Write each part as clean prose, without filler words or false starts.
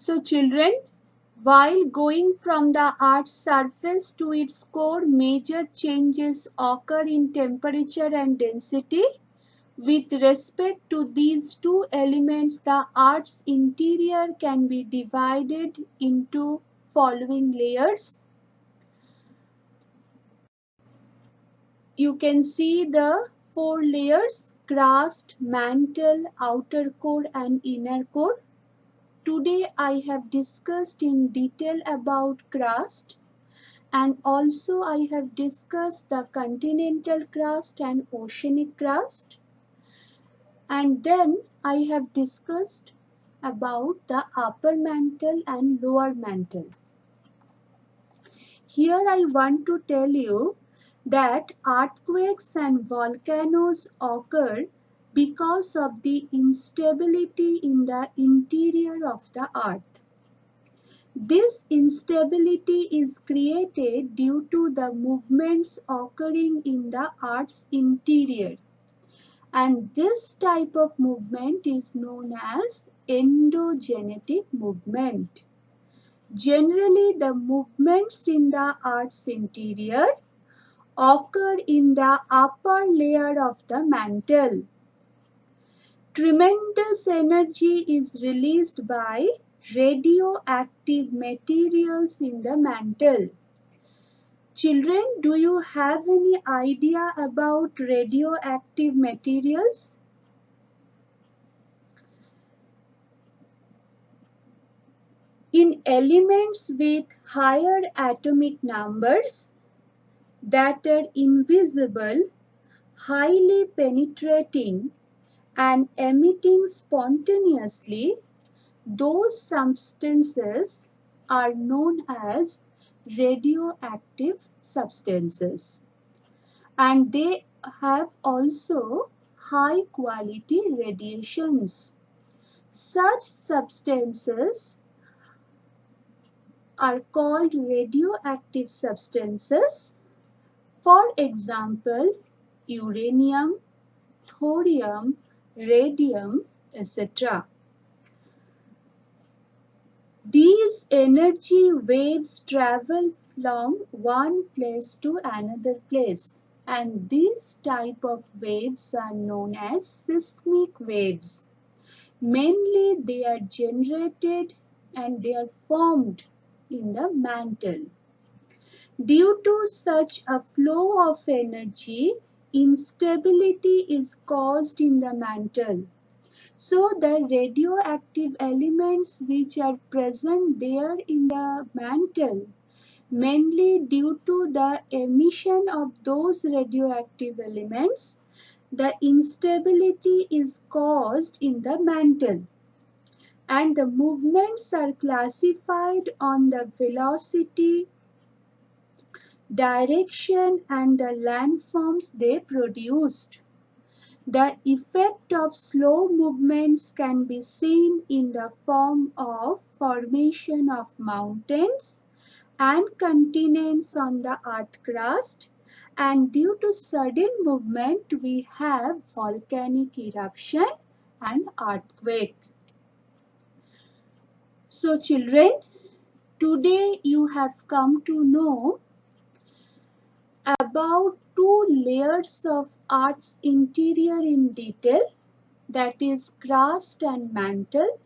So children, while going from the Earth's surface to its core, major changes occur in temperature and density. With respect to these two elements, the Earth's interior can be divided into following layers. You can see the four layers: crust, mantle, outer core and inner core. Today I have discussed in detail about crust, and also I have discussed the continental crust and oceanic crust, and then I have discussed about the upper mantle and lower mantle. Here I want to tell you that earthquakes and volcanoes occur because of the instability in the interior of the earth. This instability is created due to the movements occurring in the Earth's interior, and this type of movement is known as endogenetic movement. Generally, the movements in the Earth's interior occur in the upper layer of the mantle. Tremendous energy is released by radioactive materials in the mantle. Children, do you have any idea about radioactive materials? In elements with higher atomic numbers that are invisible, highly penetrating, and emitting spontaneously, those substances are known as radioactive substances, and they have also high quality radiations. Such substances are called radioactive substances. For example, uranium, thorium, radium, etc. These energy waves travel from one place to another place, and these type of waves are known as seismic waves. Mainly they are generated and they are formed in the mantle. Due to such a flow of energy, instability is caused in the mantle. So the radioactive elements which are present there in the mantle, mainly due to the emission of those radioactive elements, the instability is caused in the mantle, and the movements are classified on the velocity, direction and the landforms they produced. The effect of slow movements can be seen in the form of formation of mountains and continents on the earth crust, and due to sudden movement we have volcanic eruption and earthquake. So children, today you have come to know about two layers of Earth's interior in detail, that is crust and mantle.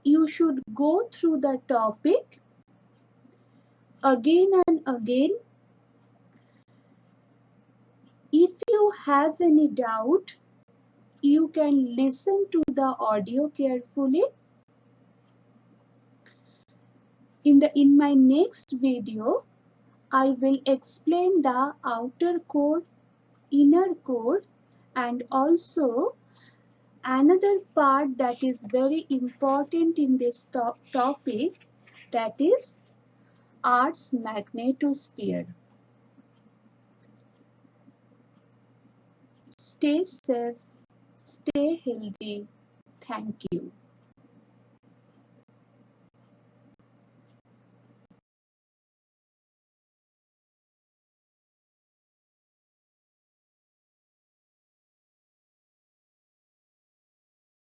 You should go through the topic again and again. If you have any doubt, you can listen to the audio carefully. In my next video, I will explain the outer core, inner core, and also another part that is very important in this topic, that is Earth's magnetosphere. Stay safe, stay healthy. Thank you.